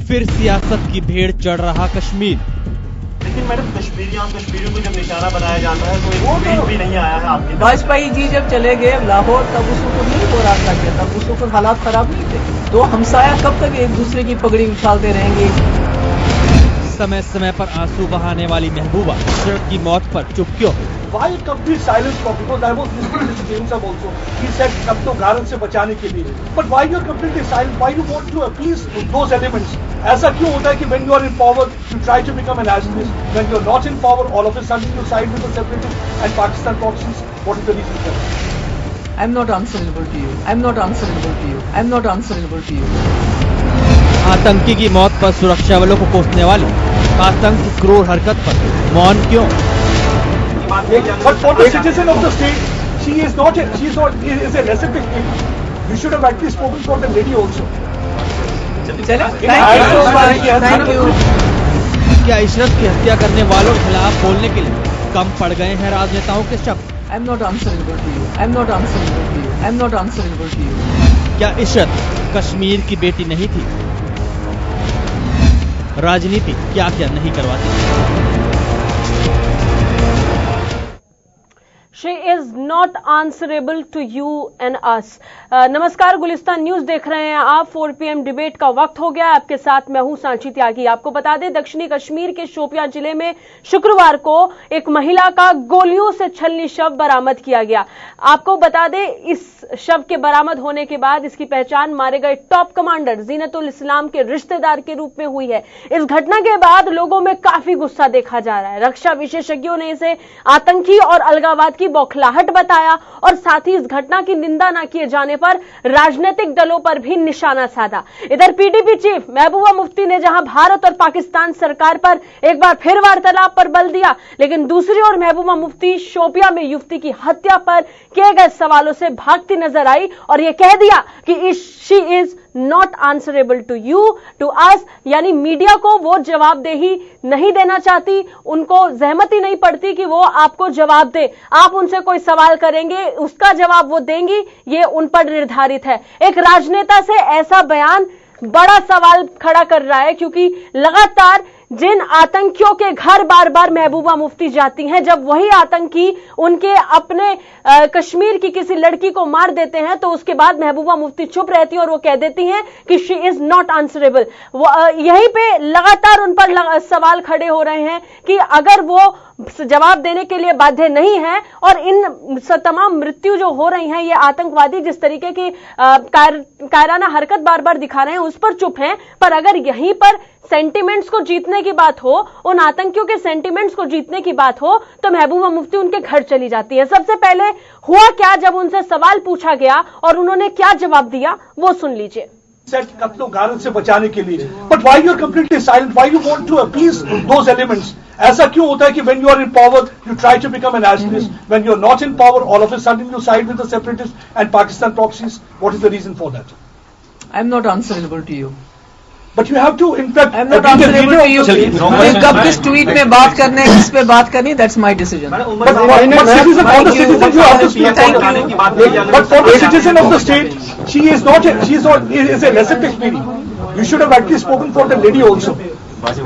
फिर सियासत की भेड़ चढ़ रहा कश्मीर। लेकिन मैडम कश्मीरियों को जब निशाना बनाया जाता है तो वो तो भी नहीं आया है आपके। वाजपेयी जी जब चले गए लाहौर तब उस वक्त नहीं हो रहा था, तब उस वक्त हालात खराब नहीं थे। तो हमसाया कब तक एक दूसरे की पगड़ी उछालते रहेंगे। समय समय पर आंसू बहाने वाली महबूबा इशरत की मौत पर चुप क्यों? Why complete silence for? Because I was listening to Mr. James also. He said सबको गारंट से बचाने के लिए. But why you're completely silent? Why you want to appease those elements? ऐसा क्यों होता है कि when you are in power, you try to become an nationalist. When you're not in power, all of a sudden you side with the separatists and Pakistan proxies. What is the reason for that? I'm not answerable to you. I'm not answerable to you. I'm not answerable to you. आतंकी की मौत पर सुरक्षा बलों को कोसने वाली आतंक की क्रूर हरकत पर मौन क्यों? But for the citizen of the state, she is a lesser victim. You should have actually spoken for the lady also. Thank you. क्या इशरत की हत्या करने वालों के खिलाफ बोलने के लिए कम पड़ गए हैं राजनेताओं के शब्द? I'm not answerable to you. I'm not answerable to you. I'm not answerable to you. क्या इशरत कश्मीर की बेटी नहीं थी? राजनीति क्या क्या नहीं करवाती? She is not answerable to you and us. नमस्कार, गुलिस्तान न्यूज देख रहे हैं आप। 4 PM डिबेट का वक्त हो गया। आपके साथ मैं हूं सांची त्यागी। आपको बता दें, दक्षिणी कश्मीर के शोपियां जिले में शुक्रवार को एक महिला का गोलियों से छलनी शव बरामद किया गया। आपको बता दें, इस शव के बरामद होने के बाद इसकी पहचान मारे गए टॉप कमांडर जीनतुल इस्लाम के रिश्तेदार के रूप में हुई है। इस घटना के बाद लोगों में काफी गुस्सा देखा जा रहा है। रक्षा विशेषज्ञों ने इसे आतंकी और अलगाववाद की बौखलाहट बताया और साथ ही इस घटना की निंदा न किए जाने पर राजनीतिक दलों पर भी निशाना साधा। इधर पीडीपी चीफ महबूबा मुफ्ती ने जहां भारत और पाकिस्तान सरकार पर एक बार फिर वार्तालाप पर बल दिया, लेकिन दूसरी ओर महबूबा मुफ्ती शोपियां में युवती की हत्या पर किए गए सवालों से भागती नजर आई और यह कह दिया कि she is not answerable to you to us, यानी मीडिया को वो जवाबदेही नहीं देना चाहती, उनको जहमत ही नहीं पड़ती कि वो आपको जवाब दे। आप उनसे कोई सवाल करेंगे, उसका जवाब वो देंगी, ये उन पर निर्धारित है। एक राजनेता से ऐसा बयान बड़ा सवाल खड़ा कर रहा है, क्योंकि लगातार जिन आतंकियों के घर बार बार महबूबा मुफ्ती जाती हैं, जब वही आतंकी उनके अपने कश्मीर की किसी लड़की को मार देते हैं तो उसके बाद महबूबा मुफ्ती चुप रहती हैं और वो कह देती हैं कि शी इज नॉट आंसरेबल। यहीं पे लगातार उन पर सवाल खड़े हो रहे हैं कि अगर वो जवाब देने के लिए बाध्य नहीं है और इन तमाम मृत्यु जो हो रही हैं, ये आतंकवादी जिस तरीके की कायराना हरकत बार बार दिखा रहे हैं उस पर चुप हैं, पर अगर यहीं पर सेंटिमेंट्स को जीतने की बात हो, उन आतंकियों के सेंटिमेंट्स को जीतने की बात हो, तो महबूबा मुफ्ती उनके घर चली जाती है। सबसे पहले हुआ क्या जब उनसे सवाल पूछा गया और उन्होंने क्या जवाब दिया, वो सुन लीजिए। कत्लो गारंट से बचाने के लिए। But why you're completely silent? Why you want to appease those elements? ऐसा क्यों होता है कि when you are in power, you try to become a nationalist. When you're not in power, all of a sudden you side with the separatists and Pakistan proxies. What is the reason for that? I'm not answerable to you. But you have to, in fact, I'm not answerable to you. कब किस tweet में बात करने, किस पे बात करनी, that's my decision. But for the citizen, you have to speak. But for the citizen of the state, she is a lesser Kashmiri. You should have actually spoken for the lady also. Thank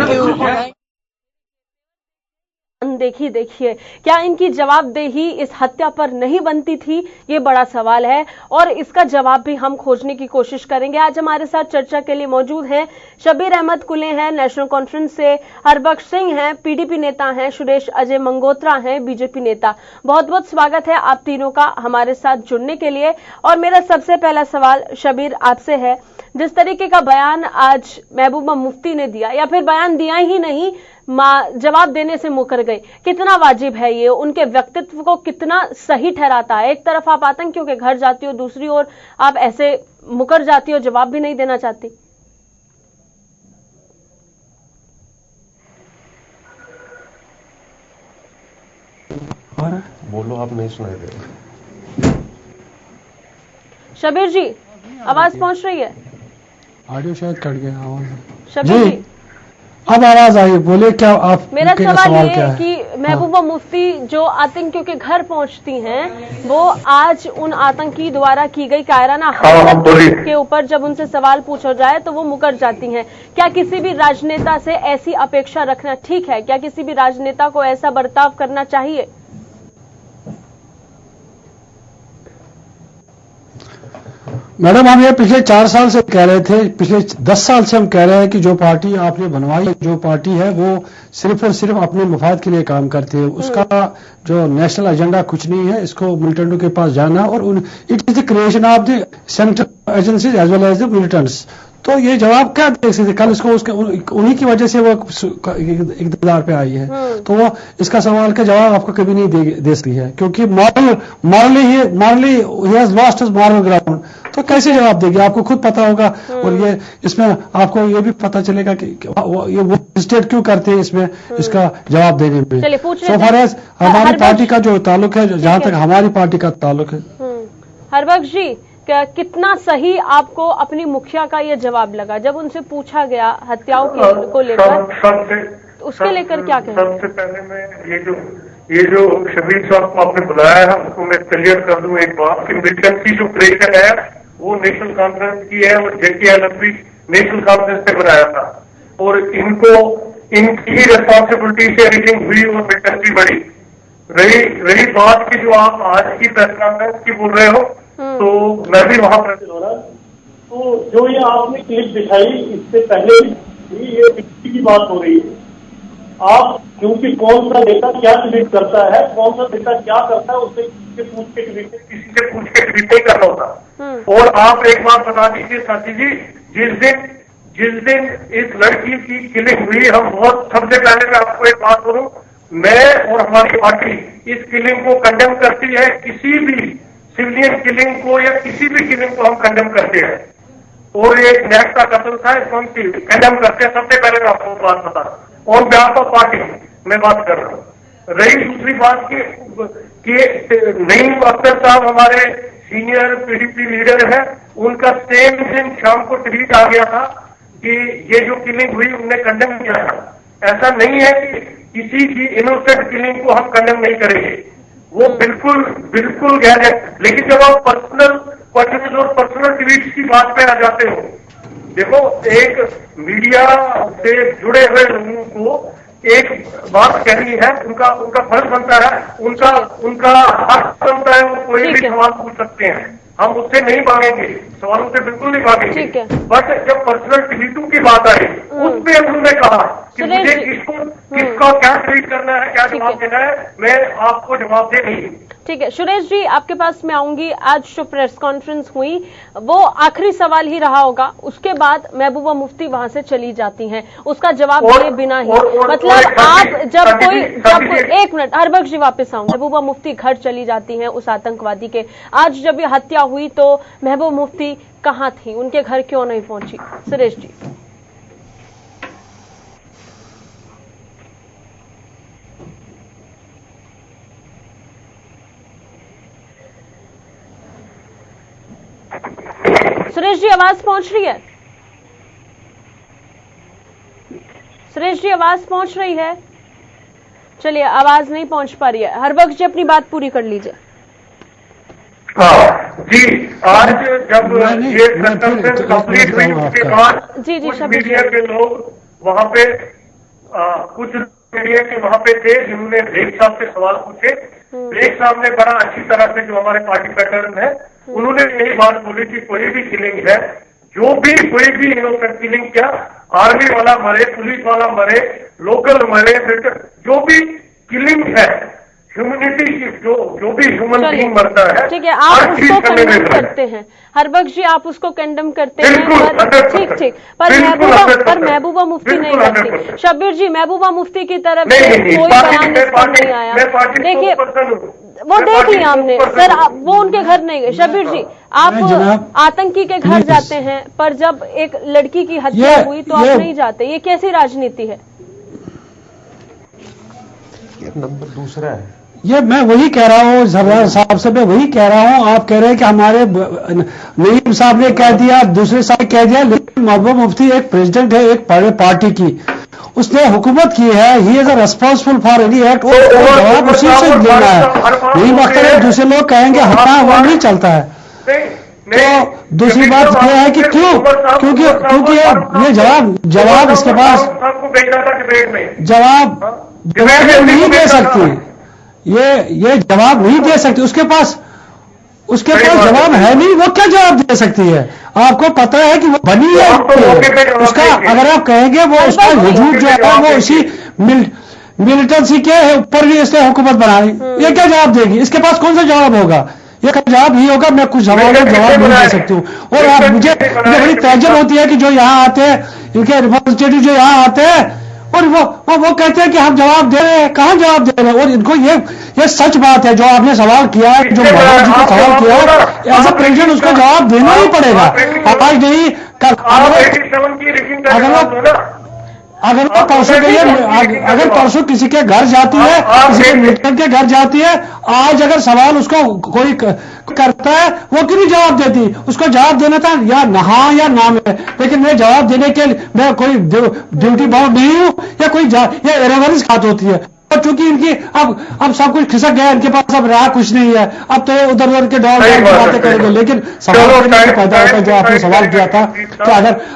you. देखिए क्या इनकी जवाबदेही इस हत्या पर नहीं बनती थी, ये बड़ा सवाल है और इसका जवाब भी हम खोजने की कोशिश करेंगे। आज हमारे साथ चर्चा के लिए मौजूद हैं शबीर अहमद कुले हैं नेशनल कॉन्फ्रेंस से, हरबख्श सिंह हैं पीडीपी नेता हैं, सुरेश अजय मंगोत्रा हैं बीजेपी नेता। बहुत बहुत स्वागत है आप तीनों का हमारे साथ जुड़ने के लिए। और मेरा सबसे पहला सवाल शबीर आपसे है, जिस तरीके का बयान आज महबूबा मुफ्ती ने दिया, या फिर बयान दिया ही नहीं, जवाब देने से मुकर गए, कितना वाजिब है ये? उनके व्यक्तित्व को कितना सही ठहराता है? एक तरफ आप आतंकियों के घर जाती हो, दूसरी ओर आप ऐसे मुकर जाती हो, जवाब भी नहीं देना चाहती। बोलो, आप नहीं सुनाई दे रहे। शबीर जी आवाज पहुंच रही है? ऑडियो शायद कट गया आवाज। शबीर जी अब आवाज आई, बोले क्या आप? मेरा सवाल ये है कि महबूबा मुफ्ती जो आतंकियों के घर पहुंचती हैं, वो आज उन आतंकी द्वारा की गई कायराना हरकत के ऊपर जब उनसे सवाल पूछा जाए तो वो मुकर जाती हैं। क्या किसी भी राजनेता से ऐसी अपेक्षा रखना ठीक है? क्या किसी भी राजनेता को ऐसा बर्ताव करना चाहिए? मैडम, हम ये पिछले 4 साल से कह रहे थे, पिछले 10 साल से हम कह रहे हैं कि जो पार्टी आपने बनवाई, जो पार्टी है वो सिर्फ और सिर्फ अपने मफाद के लिए काम करती है। उसका जो नेशनल एजेंडा कुछ नहीं है। इसको मिलिटेंटों के पास जाना और it is the creation of the central agencies as well as the militants. तो ये जवाब क्या दे सकते? कल इसको उन्हीं की वजह से वो इक़्तिदार पे आई है, तो वो इसका सवाल का जवाब आपको कभी नहीं दे सकती है, क्योंकि morally he has lost his moral ground. तो कैसे जवाब देगी? आपको खुद पता होगा। और ये इसमें आपको ये भी पता चलेगा कि ये वो स्टेट क्यों करते हैं इसमें इसका जवाब देने में। सो फार एज हमारी पार्टी का जो ताल्लुक है, जहां तक हमारी पार्टी का ताल्लुक है। हरबख्श जी, कितना सही आपको अपनी मुखिया का ये जवाब लगा जब उनको पूछा गया हत्याओं को लेकर? उसके लेकर क्या कहें? सबसे पहले मैं ये जो शबीर साहब को आपने बुलाया है उसको मैं क्लियर कर दूं एक बात कि मिलिटेंसी जो ऑपरेशन है वो नेशनल कॉन्फ्रेंस की है और JKLFB नेशनल कॉन्फ्रेंस से बनाया था और इनको इनकी ही रिस्पॉन्सिबिलिटी शेयरिंग हुई और मिलिटेंसी बढ़ी। रही बात की जो आप आज की प्रेस कॉन्फ्रेंस की बोल रहे हो, तो मैं भी वहां पर तो जो ये आपने क्लिप दिखाई इससे पहले भी ये व्यक्ति की बात हो रही है। आप क्योंकि कौन सा नेता क्या ट्वीट करता है, कौन सा नेता क्या करता है, उससे किसी से पूछ के ट्वीट नहीं करना होता। और आप एक बात बता दीजिए साथी जी, जिस दिन इस लड़की की किलिंग हुई, हम बहुत सबसे पहले मैं आपको एक बात करूं, मैं और हमारी पार्टी इस किलिंग को कंडेम करती है। किसी भी सिविलियन किलिंग को या किसी भी किलिंग को हम कंडेम करते हैं और ये नेक्स्ट का कत्ल था, इसको हम कंडेम करते हैं। सबसे पहले मैं आपको बात बता और बिहाफ ऑफ पार्टी मैं बात कर रहा हूं। रही दूसरी बात कि नईम अख्तर साहब हमारे सीनियर PDP लीडर है, उनका सेम दिन शाम को ट्वीट आ गया था कि ये जो किलिंग हुई उनने कंडेम किया था। ऐसा नहीं है कि किसी की इनोसेंट किलिंग को हम कंडेम नहीं करेंगे, वो बिल्कुल गैर है। लेकिन जब आप पर्सनल ट्वीट्स की बात पे आ जाते हो, देखो एक मीडिया से जुड़े हुए लोगों को एक बात कहनी है, उनका फर्ज बनता है, उनका हक बनता है, वो कोई भी सवाल पूछ सकते हैं। हम उससे नहीं भागेंगे, सवालों से बिल्कुल नहीं भागेंगे। बट जब पर्सनल ट्वीटों की बात आई, उसमें उन्होंने कहा कि मुझे किसको क्या ट्वीट करना है, क्या जवाब देना है, मैं आपको जवाब दे नहीं। ठीक है सुरेश जी, आपके पास मैं आऊंगी। आज जो प्रेस कॉन्फ्रेंस हुई वो आखिरी सवाल ही रहा होगा, उसके बाद महबूबा मुफ्ती वहां से चली जाती हैं उसका जवाब दिए बिना ही। मतलब आप जब कोई एक मिनट हरबख्श जी वापस आऊं। महबूबा मुफ्ती घर चली जाती हैं उस आतंकवादी के। आज जब ये हत्या हुई तो महबूबा मुफ्ती कहां थी, उनके घर क्यों नहीं पहुंची? सुरेश जी। सुरेश जी आवाज पहुंच रही है? सुरेश जी आवाज पहुंच रही है? चलिए आवाज नहीं पहुंच पा रही है। हरबख्श जी अपनी बात पूरी कर लीजिए। जी, आज जब ये कॉन्फ्रेंस कंप्लीट हुई उसके बाद जी मीडिया के लोग वहां पे कुछ मीडिया के वहां पे थे जिन्होंने रेख साहब से सवाल पूछे। रेख साहब ने बड़ा अच्छी तरह से, जो हमारे पार्टी पैटर्न है, उन्होंने यही बात बोली कि कोई भी किलिंग है, कोई भी इनोसेंट किलिंग, क्या आर्मी वाला मरे, पुलिस वाला मरे, लोकल मरे, जो भी किलिंग है, ह्यूमनिटी की जो भी ह्यूमन बीइंग मरता है, ठीक है, आप उसको कंडेम करते हैं। हरबख्श जी आप उसको कंडेम करते हैं, ठीक, पर महबूबा मुफ्ती नहीं करती। शब्बीर जी, महबूबा मुफ्ती की तरफ से कोई बयान इस पर नहीं आया। देखिए वो देख लिया हमने सर, वो उनके घर नहीं गए। शब्बीर जी, आप आतंकी के घर जाते हैं, पर जब एक लड़की की हत्या हुई तो आप नहीं जाते, ये कैसी राजनीति है? नंबर दूसरा है ये। मैं वही कह रहा हूँ जरदार साहब से, मैं वही कह रहा हूँ। आप कह रहे हैं कि हमारे नईम साहब ने कह दिया, दूसरे साहब कह दिया, लेकिन महबूबा मुफ्ती एक प्रेसिडेंट है एक पार्टी की, उसने हुकूमत की है, he is responsible for any act, वो जवाब उसी से लेना है। यही मतलब है, दूसरे लोग कहेंगे हाँ वो नहीं चलता है। तो दूसरी बात यह है कि क्यों, क्योंकि ये जवाब इसके पास जवाब नहीं दे सकती, ये जवाब नहीं दे सकती, उसके पास जवाब है नहीं, वो क्या जवाब दे सकती है? आपको पता है कि वो बनी है, उसका अगर आप कहेंगे वो उसका वजूद जो है वो उसी मिलिटेंसी के ऊपर भी इसने हुकूमत बनाई, ये क्या जवाब देगी? इसके पास कौन सा जवाब होगा? ये जवाब ही होगा मैं कुछ जवाब नहीं दे सकती हूँ। और आप मुझे बड़ी ताज्जुब होती है कि जो यहाँ आते हैं, इनके रिप्रेजेंटेटिव जो यहाँ आते हैं और वो कहते हैं कि हम जवाब दे रहे हैं, कहाँ जवाब दे रहे हैं? और इनको ये सच बात है जो आपने सवाल किया है, जो महाराज जी को सवाल किया है, एज ए प्रेसिडेंट उसका जवाब देना ही पड़ेगा। आज नहीं कल, अगर वो परसों किसी के घर जाती है, किसी के मित्र के घर जाती है, आज अगर सवाल उसको कोई करता है, वो क्यों नहीं जवाब देती? उसको जवाब देना था या नहा या नाम है, लेकिन मैं जवाब देने के मैं कोई ड्यूटी बाउंड नहीं हूं या कोई या इरेवरेंस बात होती है। और चूंकि इनकी अब सब कुछ खिसक गया, इनके पास अब रहा कुछ नहीं है, अब तो उधर उधर के दौड़ बातें करेंगे। लेकिन सवाल पैदा होता है जो आपने सवाल किया था कि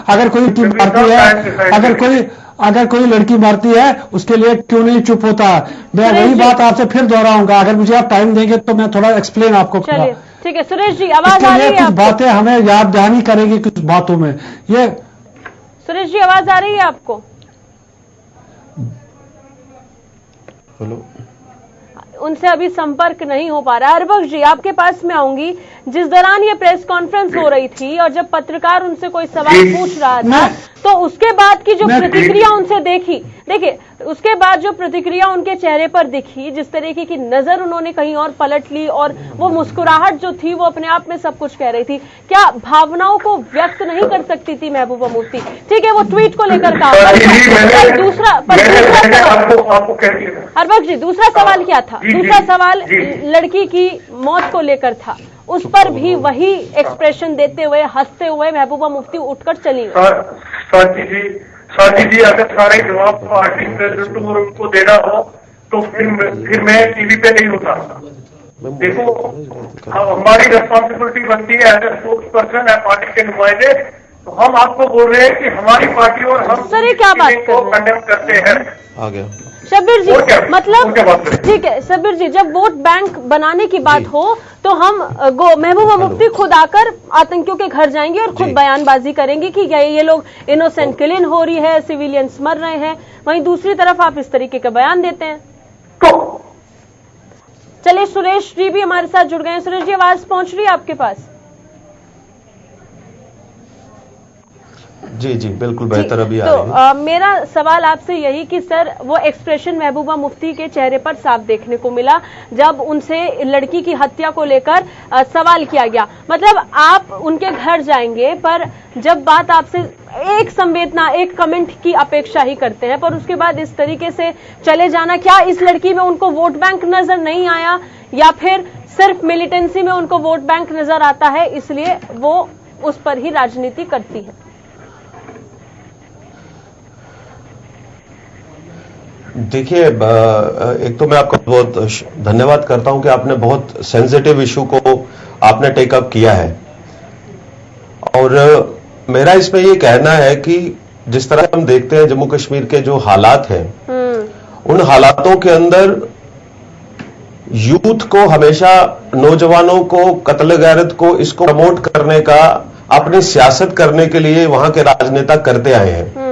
अगर कोई टीम मारती है, अगर कोई लड़की मारती है, उसके लिए क्यों नहीं चुप होता? मैं वही बात आपसे फिर दोहराऊंगा, अगर मुझे आप टाइम देंगे तो मैं थोड़ा एक्सप्लेन आपको करूंगा। ठीक है सुरेश जी, आवाज आ रही है? कुछ बातें हमें याद दहानी करेगी कुछ बातों में। ये सुरेश जी आवाज आ रही है आपको? हेलो, उनसे अभी संपर्क नहीं हो पा रहा। अरबक जी आपके पास में आऊंगी। जिस दौरान ये प्रेस कॉन्फ्रेंस हो रही थी और जब पत्रकार उनसे कोई सवाल पूछ रहा था, तो उसके बाद की जो प्रतिक्रिया उनसे देखिए उसके बाद जो प्रतिक्रिया उनके चेहरे पर दिखी, जिस तरीके की नजर उन्होंने कहीं और पलट ली और वो मुस्कुराहट जो थी वो अपने आप में सब कुछ कह रही थी। क्या भावनाओं को व्यक्त नहीं कर सकती थी महबूबा मुफ्ती? ठीक है, वो ट्वीट को लेकर कहा। अरबक जी दूसरा सवाल क्या था? दूसरा सवाल लड़की की मौत को लेकर था, उस पर भी वही एक्सप्रेशन देते हुए, हंसते हुए महबूबा मुफ्ती उठकर चली गई। साथी जी अगर सारे जवाब पार्टी प्रेसिडेंट और उनको देना हो तो फिर मैं टीवी पे नहीं होता। देखो हमारी रिस्पॉन्सिबिलिटी बनती है एज ए स्पोक्स पर्सन है, पार्टी के नुमाइंदे, तो हम आपको बोल रहे हैं कि हमारी पार्टी और हम सर क्या बात को कंडेम करते हैं। आ गया शब्बीर जी, मतलब ठीक है शब्बीर जी, जब वोट बैंक बनाने की बात हो तो हम महबूबा मुफ्ती खुद आकर आतंकियों के घर जाएंगे और खुद बयानबाजी करेंगे कि ये लोग इनोसेंट किलिंग हो रही है, सिविलियंस मर रहे हैं। वहीं दूसरी तरफ आप इस तरीके का बयान देते हैं। चलिए सुरेश जी भी हमारे साथ जुड़ गए हैं। सुरेश जी आवाज पहुंच रही है आपके पास? जी जी बिल्कुल बेहतर अभी आ रही है। तो मेरा सवाल आपसे यही कि सर वो एक्सप्रेशन महबूबा मुफ्ती के चेहरे पर साफ देखने को मिला जब उनसे लड़की की हत्या को लेकर सवाल किया गया। मतलब आप उनके घर जाएंगे पर जब बात आपसे एक संवेदना, एक कमेंट की अपेक्षा ही करते हैं, पर उसके बाद इस तरीके से चले जाना, क्या इस लड़की में उनको वोट बैंक नजर नहीं आया या फिर सिर्फ मिलिटेंसी में उनको वोट बैंक नजर आता है इसलिए वो उस पर ही राजनीति करती है? देखिए, एक तो मैं आपका बहुत धन्यवाद करता हूं कि आपने बहुत सेंसिटिव इशू को आपने टेकअप किया है। और मेरा इसमें ये कहना है कि जिस तरह हम देखते हैं जम्मू कश्मीर के जो हालात हैं, उन हालातों के अंदर यूथ को हमेशा, नौजवानों को, कत्ल गैरत को, इसको प्रमोट करने का, अपनी सियासत करने के लिए वहां के राजनेता करते आए हैं।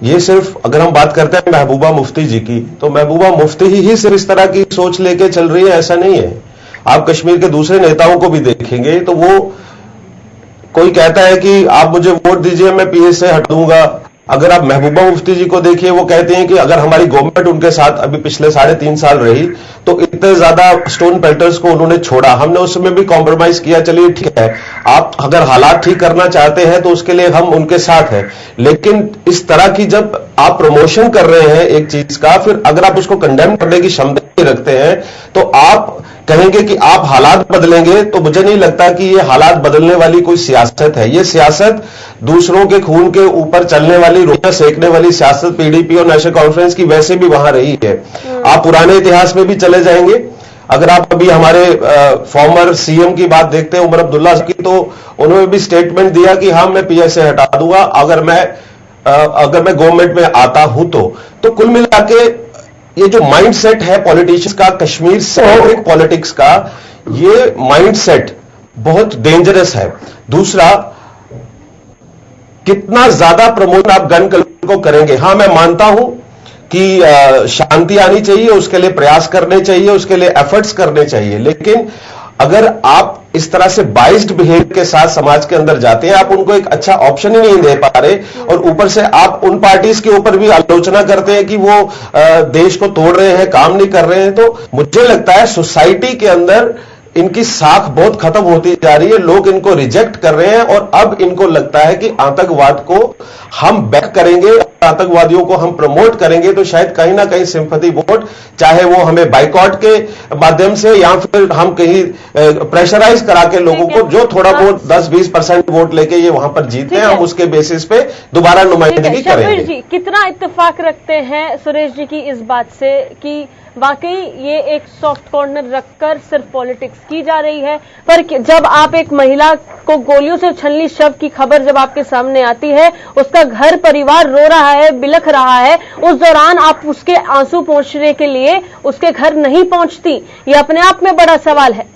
ये सिर्फ अगर हम बात करते हैं महबूबा मुफ्ती जी की, तो महबूबा मुफ्ती ही सिर्फ इस तरह की सोच लेके चल रही है ऐसा नहीं है। आप कश्मीर के दूसरे नेताओं को भी देखेंगे तो वो कोई कहता है कि आप मुझे वोट दीजिए मैं पीएस से हटा दूंगा। अगर आप महबूबा मुफ्ती जी को देखिए, वो कहते हैं कि अगर हमारी गवर्नमेंट उनके साथ अभी पिछले 3.5 साल रही तो इतने ज्यादा स्टोन पेल्टर्स को उन्होंने छोड़ा, हमने उसमें भी कॉम्प्रोमाइज किया। चलिए ठीक है, आप अगर हालात ठीक करना चाहते हैं तो उसके लिए हम उनके साथ हैं, लेकिन इस तरह की जब आप प्रमोशन कर रहे हैं एक चीज का, फिर अगर आप उसको कंडेम करने की क्षमता रखते हैं तो आप कहेंगे कि आप हालात बदलेंगे, तो मुझे नहीं लगता कि ये हालात बदलने वाली कोई सियासत है। ये सियासत दूसरों के खून के ऊपर चलने वाली, रोटियां सेकने वाली सियासत पीडीपी और नेशनल कॉन्फ्रेंस की वैसे भी वहां रही है। आप पुराने इतिहास में भी चले जाएंगे, अगर आप अभी हमारे फॉर्मर सीएम की बात देखते हैं उमर अब्दुल्ला की, तो उन्होंने भी स्टेटमेंट दिया कि हाँ मैं पीएसए हटा दूंगा अगर मैं गवर्नमेंट में आता हूं तो कुल मिला के ये जो माइंडसेट है पॉलिटिशियंस का, कश्मीर सेंट्रिक पॉलिटिक्स का, ये माइंडसेट बहुत डेंजरस है। दूसरा, कितना ज्यादा प्रमोशन आप गन कल्चर को करेंगे। हां मैं मानता हूं कि शांति आनी चाहिए, उसके लिए प्रयास करने चाहिए, उसके लिए एफर्ट्स करने चाहिए, लेकिन अगर आप इस तरह से बाइस्ड बिहेवियर के साथ समाज के अंदर जाते हैं, आप उनको एक अच्छा ऑप्शन ही नहीं दे पा रहे, और ऊपर से आप उन पार्टीज के ऊपर भी आलोचना करते हैं कि वो देश को तोड़ रहे हैं, काम नहीं कर रहे हैं, तो मुझे लगता है सोसाइटी के अंदर इनकी साख बहुत खत्म होती जा रही है। लोग इनको रिजेक्ट कर रहे हैं और अब इनको लगता है कि आतंकवाद को हम बैक करेंगे, आतंकवादियों को हम प्रमोट करेंगे तो शायद कहीं ना कहीं सिंपैथी वोट, चाहे वो हमें बाइकॉट के माध्यम से या फिर हम कहीं प्रेशराइज करा के लोगों को जो थोड़ा बहुत 10-20% वोट लेके ये वहां पर जीते हैं, हम उसके बेसिस पे दोबारा नुमाइंदगी करेंगे। जी, कितना इत्तेफाक रखते हैं सुरेश जी की इस बात से कि वाकई ये एक सॉफ्ट कॉर्नर रखकर सिर्फ पॉलिटिक्स की जा रही है, पर जब आप एक महिला को गोलियों से छलनी शव की खबर जब आपके सामने आती है, उसका घर परिवार रो रहा है, बिलख रहा है, उस दौरान आप उसके आंसू पोंछने के लिए उसके घर नहीं पहुंचती, ये अपने आप में बड़ा सवाल है।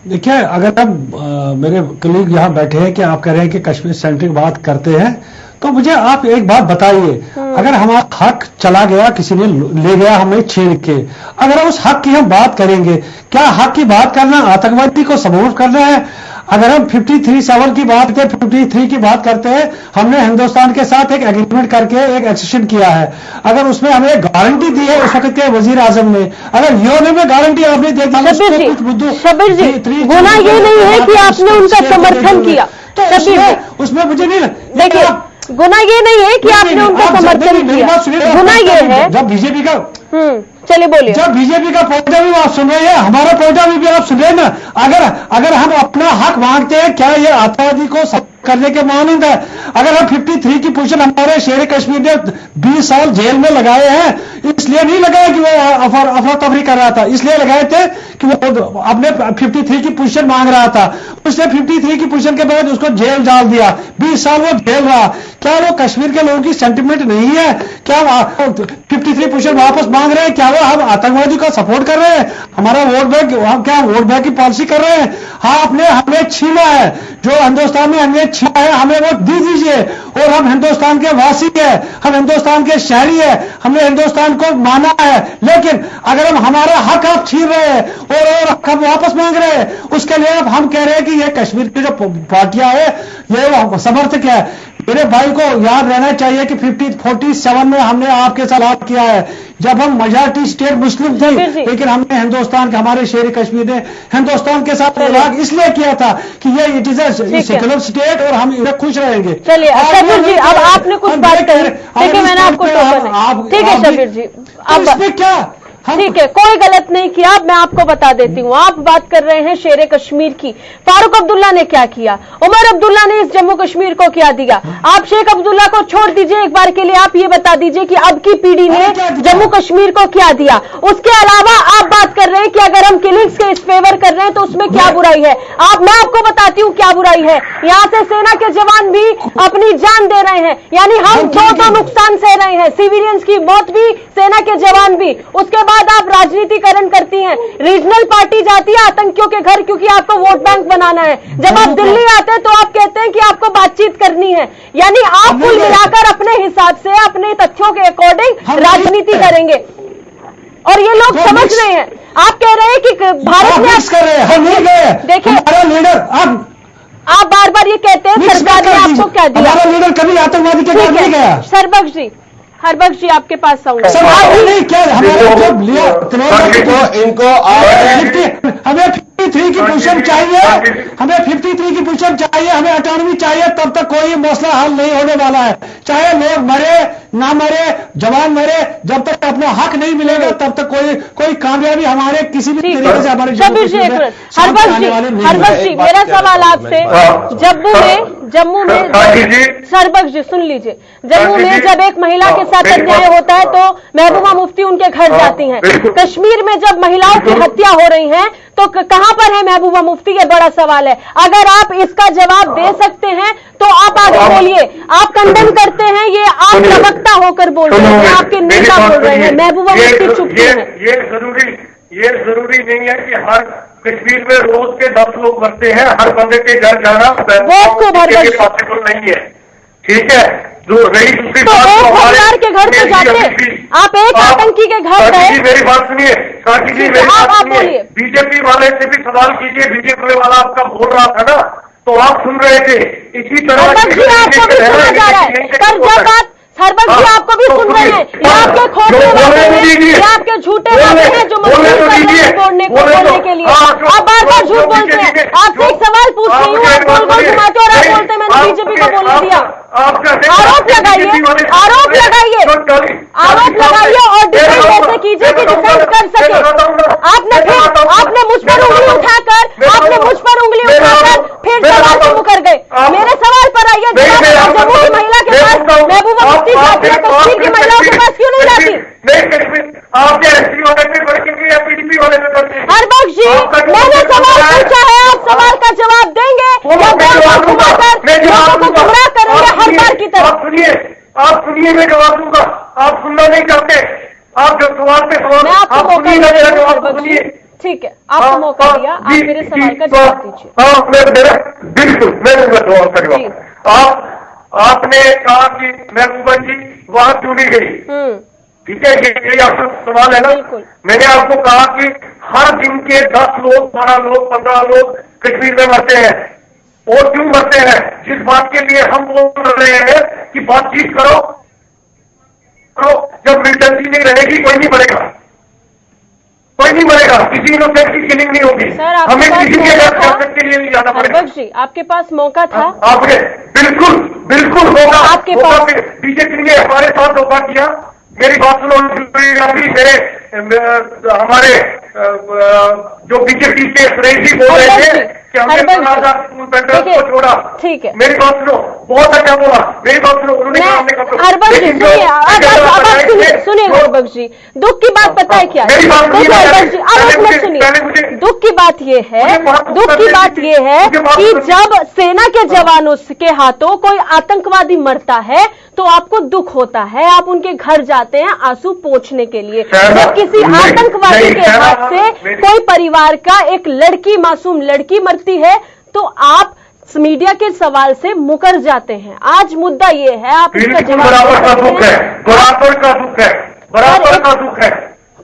देखिए, अगर अब मेरे कलीग यहां बैठे हैं कि आप कह रहे हैं कि कश्मीर सेंट्रिक बात करते हैं, तो मुझे आप एक बात बताइए, अगर हमारा हक चला गया, किसी ने ले गया हमें छीन के, अगर उस हक की हम बात करेंगे, क्या हक की बात करना आतंकवादी को सपोर्ट करना है? अगर हम 53-7 की बात करते, 53 की बात करते हैं, हमने हिंदुस्तान के साथ एक एग्रीमेंट करके एक एक्सेशन किया है, अगर उसमें हमें एक गारंटी दी है उस वक्त के वजीर आजम ने, अगर यूएन में गारंटी आपने दे दी, शबीर जी, गुनाह ये नहीं है कि आपने उनका समर्थन किया, तो उसमें मुझे नहीं देखिए, गुनाह ये नहीं है कि आपने उनका समर्थन किया, गुनाह ये है जब बीजेपी का चलिए बोलिए, जब बीजेपी का पॉइंट ऑफ व्यू आप सुन रहे हैं, हमारा पॉइंट ऑफ व्यू भी आप सुन रहे हैं ना। अगर हम अपना हक मांगते हैं, क्या ये आतंकवादी को करने के मानंद है? अगर हम 53 की पोजीशन हमारे शेर कश्मीर ने 20 साल जेल में लगाए हैं, इसलिए नहीं लगाया कि वो अफरा तफरी कर रहा था, इसलिए लगाए थे कि वो अपने 53 की पोजीशन मांग रहा था, उसने 53 की पोजीशन के बाद उसको जेल डाल दिया, 20 साल वो जेल रहा। क्या वो कश्मीर के लोगों की सेंटिमेंट नहीं है? क्या 53 पोजीशन वापस मांग रहे हैं? क्या वो हम आतंकवादी का सपोर्ट कर रहे हैं? हमारा वोट बैंक, हम क्या वोट बैंक की पॉलिसी कर रहे हैं? हाँ, आपने हमें छीना है, जो हिंदुस्तान में हमें छीना है, हमें वोट दी दीजिए, और हम हिंदुस्तान के वासी है, हम हिंदुस्तान के शहरी है, हमने हिंदुस्तान को माना है, लेकिन अगर हम हमारा हक आप छीन रहे हैं और हम वापस मांग रहे हैं, उसके लिए अब हम कह रहे हैं कि ये कश्मीर की जो पार्टियां है ये समर्थक है। मेरे भाई को याद रहना चाहिए कि 47 में हमने आपके साथ बात किया है, जब हम मेजॉरिटी स्टेट मुस्लिम थे, लेकिन हमने हिंदुस्तान के, हमारे शेर कश्मीर ने हिंदुस्तान के साथ इलाज इसलिए किया था कि ये it is a secular state और हम इन्हें खुश रहेंगे। चलिए शबीर जी, अब आपने कुछ बात कही, देखिए मैंने आपको टोकन है, ठीक है शबीर जी, अब इसमें क्या ठीक है, कोई गलत नहीं किया, मैं आपको बता देती हूँ। आप बात कर रहे हैं शेर कश्मीर की, फारूक अब्दुल्ला ने क्या किया, उमर अब्दुल्ला ने इस जम्मू कश्मीर को क्या दिया। आप शेख अब्दुल्ला को छोड़ दीजिए, एक बार के लिए आप ये बता दीजिए कि अब की पीढ़ी ने जम्मू कश्मीर को क्या दिया। उसके अलावा आप बात कर रहे हैं कि अगर हम किलिंग्स के इस फेवर कर रहे हैं तो उसमें क्या बुराई है। मैं आपको बताती हूँ क्या बुराई है। यहाँ से सेना के जवान भी अपनी जान दे रहे हैं, यानी हम दो नुकसान सह रहे हैं, सिविलियंस की मौत भी, सेना के जवान भी। उसके बाद आप राजनीतिकरण करती हैं, रीजनल पार्टी जाती है आतंकियों के घर क्योंकि आपको वोट बैंक बनाना है। जब आप दिल्ली आते हैं तो आप कहते हैं कि आपको बातचीत करनी है, यानी आप कुल मिलाकर अपने हिसाब से, अपने तथ्यों के अकॉर्डिंग राजनीति करेंगे, और ये लोग समझ रहे हैं। आप कह रहे हैं कि भारत में, देखिए आप बार बार ये कहते हैं सरकार ने आपको क्या दिया। हमारा लीडर कभी आतंकवादी के घर नहीं गया। हरबख्श जी आपके पास आऊंगा। क्या हमारा जब लिया इनको हमें 53 की पोजीशन चाहिए, हमें 53 की पोजीशन चाहिए, हमें ऑटोनॉमी चाहिए, तब तक कोई मसला हल नहीं होने वाला है। चाहे लोग मरे, ना मरे, जवान मरे, जब तक अपना हक नहीं मिलेगा तब तक कोई कामयाबी हमारे किसी भी तरीके से हमारे हरबख्श जी, मेरा सवाल आपसे, जम्मू में हरबख्श जी सुन लीजिए, जम्मू में जब एक महिला के साथ अन्याय होता है तो महबूबा मुफ्ती उनके घर जाती हैं। कश्मीर में जब महिलाओं की हत्या हो रही है तो कहां पर है महबूबा मुफ्ती? ये बड़ा सवाल है। अगर आप इसका जवाब दे सकते हैं तो आप आगे बोलिए। आप कंडम करते हैं, ये आप प्रवक्ता होकर बोल रहे हैं, आपके नेता बोल रहे हैं, महबूबा मुफ्ती चुप क्यों है? ये जरूरी नहीं है कि हर कश्मीर में रोज के 10 लोग मरते हैं, हर बंदे के घर जाना पॉसिबल नहीं है, ठीक है? रही दूसरी तो एक परिवार के घर पे जाते, आप एक आतंकी के घर गए। मेरी बात सुनिए साथी जी, मेरी बात सुनिए। बीजेपी वाले से भी सवाल कीजिए, बीजेपी वाला आपका बोल रहा था ना तो आप सुन रहे थे। इसी तरह आपको भी सुना जा रहा है, पर जब बात हरबख्श जी आपको भी सुन रहे हैं, ये आपके खोटने वाले हैं, ये आपके झूठे वाले हैं जो मजबूर कर रहे हैं बोलने के लिए। आप बार बार झूठ बोलते हैं। आपसे एक सवाल पूछ रही हूँ, आप गोल गोल घुमाते और आप बोलते हैं मैंने बीजेपी को बोलने दिया। आरोप लगाइए, आरोप लगाइए, आरोप लगाइए और डिफेंस ऐसे कीजिए कि डिफेंस कर सके। आपने मुझ पर उंगली उठाकर फिर सवाल से मुकर गए। मेरे सवाल पर आइए, जम्मू की महिला के पास महबूबा मुफ्ती जाती है, कश्मीर की महिलाओं के पास क्यों नहीं जाती? हरबख्श जी, मैंने सवाल पूछा है, आप सवाल का जवाब देंगे या गोल घुमाकर लोगों को गुमराह करेंगे हर बार की तरह? आप सुनिए, मैं जवाब दूंगा। आप सुनना नहीं चाहते, आप जब सवाल पे सवाल मैं आपको मौका दिया, ठीक है, आपको मौका दिया, आप मेरे सवाल का जवाब दीजिए। बिल्कुल, मैं जवाब का जवाब। आपने कहा कि महबूबा जी वहां क्यों नहीं गई, ठीक है? ये आपका सवाल है ना? मैंने आपको कहा कि हर दिन के 10 लोग, 12 लोग, 15 लोग कश्मीर में मरते हैं। और क्यों मरते हैं? जिस बात के लिए हम बोल रहे हैं कि बातचीत करो, जब मिलिटेंसी नहीं रहेगी कोई नहीं मरेगा, किसी इनोसेंट की किलिंग नहीं होगी। हमें किसी के घर के लिए नहीं जाना पड़ेगा। हरबख्श जी, आपके पास मौका था, आपने बिल्कुल होगा। आपके पास बीजेपी ने हमारे साथ धोखा किया। मेरी बात सुनो, मेरे हमारे जो बीजेपी के रईसी बोल रहे थे कि हमने 15,000 पेंटर्स को छोड़ा, ठीक है? मेरी बात सुनो, बहुत अच्छा बोला, मेरी बात सुनो। उन्होंने हरबख्श जी सुनिए हरबख्श जी, दुख की बात पता है क्या? हरबख्श जी अब एक मिनट सुनिए, दुख की बात यह है कि जब सेना के जवानों के हाथों कोई आतंकवादी मरता है तो आपको दुख होता है, आप उनके घर जाते हैं आंसू पोंछने के लिए। जब किसी आतंकवादी के हाथ से कोई परिवार का एक लड़की, मासूम लड़की मरती है तो आप मीडिया के सवाल से मुकर जाते हैं। आज मुद्दा ये है, आप इसका जवाब बराबर का दुख है।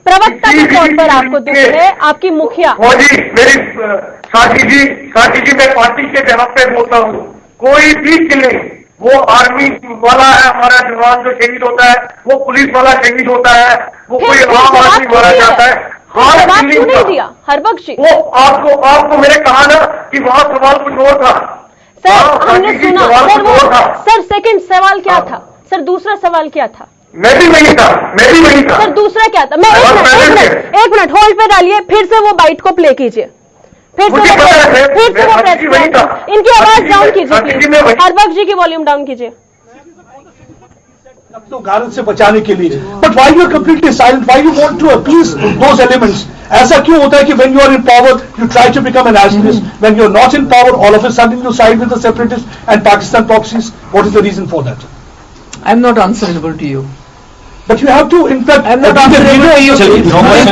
प्रवक्ता के तौर पर आपको दुख है, आपकी मुखिया जी, मेरी साथी जी मैं पार्टी के जवाब पे बोलता हूँ। कोई भी किलिंग, वो आर्मी वाला है हमारा जवान जो शहीद होता है, वो पुलिस वाला शहीद होता है, वो कोई आम आदमी मारा जाता है, जवाब क्यों नहीं दिया हरबख्श जी? वो आपको मैंने कहा ना कि वहाँ सवाल कुछ और था सर, हमने सुना सर सेकंड सवाल क्या था सर? दूसरा सवाल क्या था? मैं भी वही था। सर दूसरा क्या था? मैं एक मिनट होल्ड पे डालिए, फिर से वो बाइट को प्ले कीजिए, फिर से वो प्रेस, इनकी आवाज डाउन कीजिए प्लीज, हरबख्श जी की वॉल्यूम डाउन कीजिए। तो गारद से बचाने के लिए, but why you are completely silent, why you want to appease those elements? ऐसा क्यों होता है कि when you are in power you try to become an analyst, when you are not in power all of a sudden you side with the separatist and Pakistan proxies? What is the reason for that? I am not answerable to you, but you have to in fact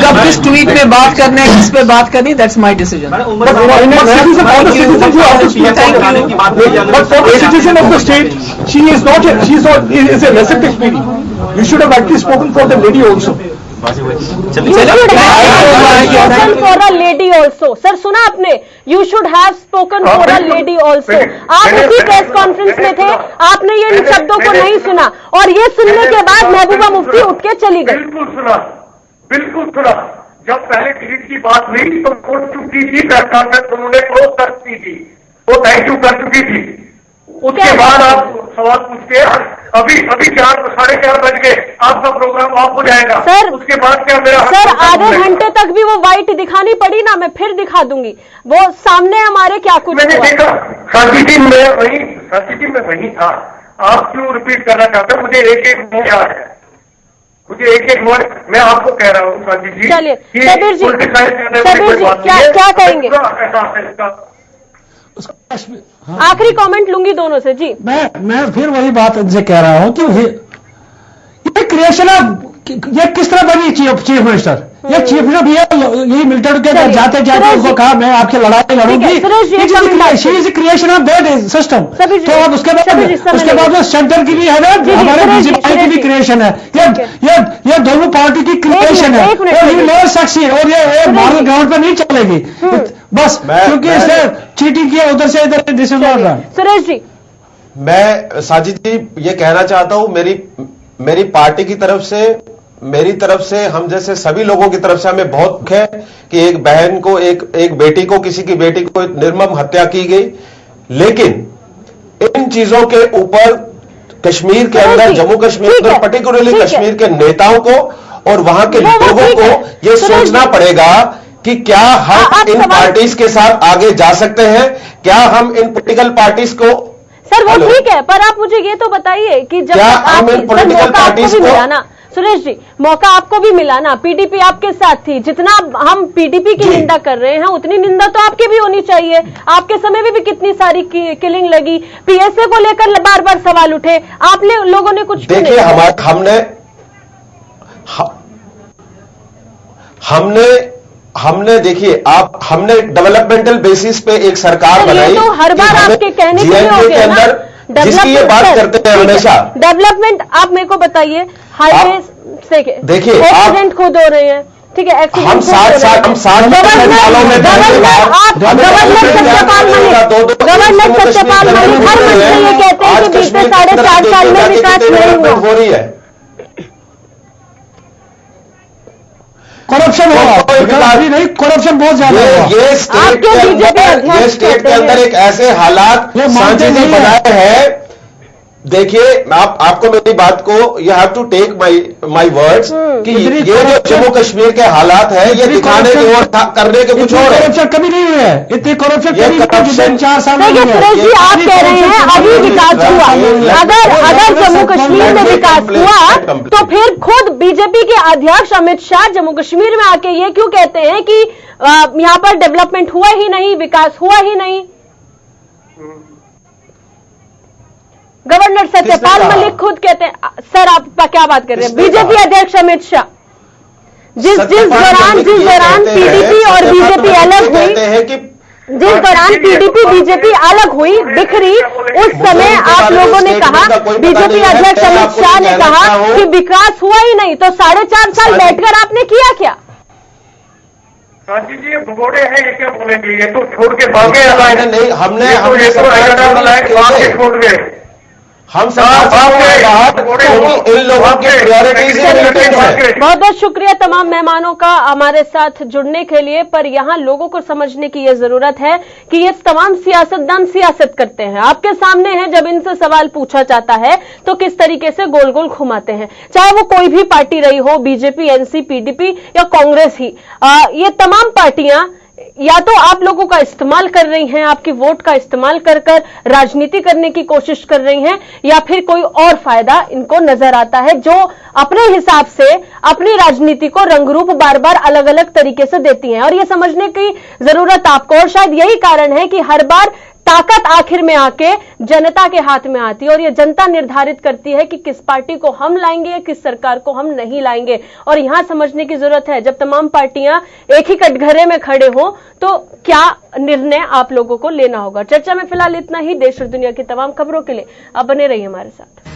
कब किस tweet में बात करना है, किस पे बात करनी, that's my decision. But for the citizen of the state, she is a lesser experience. You should have actually spoken for the lady also. For a lady also, sir सुना आपने? You should have spoken for a lady also. आप उसी press conference में थे, आपने ये इन शब्दों को नहीं सुना और ये सुनने के बाद महबूबा मुफ्ती उठ के चली गई। बिल्कुल सुना। जब पहले डिलीट की बात हुई तो बोल चुकी थी, प्रेस कॉन्फ्रेंस उन्होंने क्लोज कर चुकी थी, वो थैंक यू कर चुकी थी। उसके बाद आप सवाल पूछते हैं, अभी 4:30 बज गए, आपका प्रोग्राम ऑफ हो जाएगा सर, उसके बाद क्या मेरा सर आधे घंटे तक भी वो व्हाइट दिखानी पड़ी ना, मैं फिर दिखा दूंगी, वो सामने हमारे क्या कुछ मैंने हुआ। देखा सांची जी मैं वही था। आप क्यों रिपीट करना चाहते हो? मुझे एक वर्ड याद है, मुझे एक वर्ड मैं आपको कह रहा हूँ सांची जी। चलिए सबीर जी, क्या कहेंगे? आखिरी कमेंट लूंगी दोनों से जी। मैं फिर वही बात इनसे कह रहा हूं कि ये क्रिएशन ये किस तरह बनी चीफ मिनिस्टर? ये चीफ मिनिस्टर यही मिलिटेंट के अंदर जाते उनको कहा मैं आपकी लड़ाई लड़ूंगी, क्रिएशन ऑफ दैट सिस्टम। तो अब उसके बाद सेंटर की भी है ना, हमारे बीजेपी की भी क्रिएशन है, ये दोनों पार्टी की क्रिएशन है और ये नॉट सक्सीड, और ये मॉरल ग्राउंड पर नहीं चलेगी बस, क्योंकि इसने चीटिंग किया उधर से इधर। This is not wrong. Suresh ji, मैं साजिद जी ये कहना चाहता हूं, मेरी पार्टी की तरफ से, मेरी तरफ से, हम जैसे सभी लोगों की तरफ से हमें बहुत दुख है कि एक बहन को, एक बेटी को, किसी की बेटी को निर्मम हत्या की गई। लेकिन इन चीजों के ऊपर कश्मीर के अंदर, जम्मू कश्मीर के अंदर, पर्टिकुलरली कश्मीर के नेताओं को और वहां के लोगों को यह सोचना पड़ेगा कि क्या हम इन पार्टीज के साथ आगे जा सकते हैं, क्या हम इन पॉलिटिकल पार्टीज को। सर वो ठीक है, पर आप मुझे ये तो बताइए कि जब हम इन पॉलिटिकल पार्टीज को, सुरेश जी मौका आपको भी मिला ना, पीडीपी आपके साथ थी, जितना हम पीडीपी की निंदा कर रहे हैं उतनी निंदा तो आपकी भी होनी चाहिए। आपके समय में भी कितनी सारी किलिंग लगी, पीएसए को लेकर बार बार सवाल उठे, आपने लोगों ने कुछ देखिए, हमने देखिए, हमने डेवलपमेंटल बेसिस पे एक सरकार बनाई, तो हर बार आपके कहने के लिए हो गया ना, जिसकी ये बात करते हैं हमेशा। डेवलपमेंट आप मेरे को बताइए, हाईवे से देखिए एक्सीडेंट खुद हो रहे हैं, ठीक है, हम साथ गवर्नमेंट सत्यपाल मलिक हर महीने ये कहते हैं कि पिछले 4.5 साल में विकास नहीं हुआ, हो रही है, करप्शन नहीं, करप्शन बहुत ज्यादा है। ये स्टेट के अंदर एक ऐसे हालात सांची जी बनाए हैं। देखिए, आपको मेरी बात को, you have to take my words कि ये जो जम्मू कश्मीर के हालात है, ये दिखाने की और करने के कुछ और है। करप्शन कभी नहीं हुए हैं, इतनी करप्शन 4 साल में। देखिए सुरेश जी, आप कह रहे हैं अभी विकास हुआ, अगर जम्मू कश्मीर में विकास हुआ तो फिर खुद बीजेपी के अध्यक्ष अमित शाह जम्मू कश्मीर में आके ये क्यों कहते हैं कि यहां पर डेवलपमेंट हुआ ही नहीं, विकास हुआ ही नहीं? गवर्नर सत्यपाल मलिक खुद कहते हैं। सर आप क्या बात कर रहे हैं? बीजेपी अध्यक्ष अमित शाह जिस दौरान पीडीपी और बीजेपी अलग हुई, जिस दौरान पीडीपी बीजेपी अलग हुई, बिखरी, उस समय आप लोगों ने कहा, बीजेपी अध्यक्ष अमित शाह ने कहा कि विकास हुआ ही नहीं, तो 4.5 साल बैठकर आपने किया क्या? सांची जी ये भगोड़े हैं, ये क्या बोलेंगे? ये तो छोड़ के भागे नहीं, हमने छोड़ गए, हम इन लोगों के प्रायोरिटीज बहुत बहुत शुक्रिया तमाम मेहमानों का हमारे साथ जुड़ने के लिए। पर यहां लोगों को समझने की यह जरूरत है कि ये तमाम सियासतदान सियासत करते हैं, आपके सामने है, जब इनसे सवाल पूछा जाता है तो किस तरीके से गोल गोल घुमाते हैं, चाहे वो कोई भी पार्टी रही हो, बीजेपी, एनसी, पीडीपी या कांग्रेस ही। ये तमाम पार्टियां या तो आप लोगों का इस्तेमाल कर रही हैं, आपकी वोट का इस्तेमाल कर राजनीति करने की कोशिश कर रही हैं, या फिर कोई और फायदा इनको नजर आता है जो अपने हिसाब से अपनी राजनीति को रंगरूप बार बार अलग अलग तरीके से देती हैं। और यह समझने की जरूरत आपको, और शायद यही कारण है कि हर बार ताकत आखिर में आके जनता के हाथ में आती है और यह जनता निर्धारित करती है कि किस पार्टी को हम लाएंगे, किस सरकार को हम नहीं लाएंगे। और यहां समझने की जरूरत है, जब तमाम पार्टियां एक ही कटघरे में खड़े हो तो क्या निर्णय आप लोगों को लेना होगा। चर्चा में फिलहाल इतना ही। देश और दुनिया की तमाम खबरों के लिए आप बने रहिए हमारे साथ।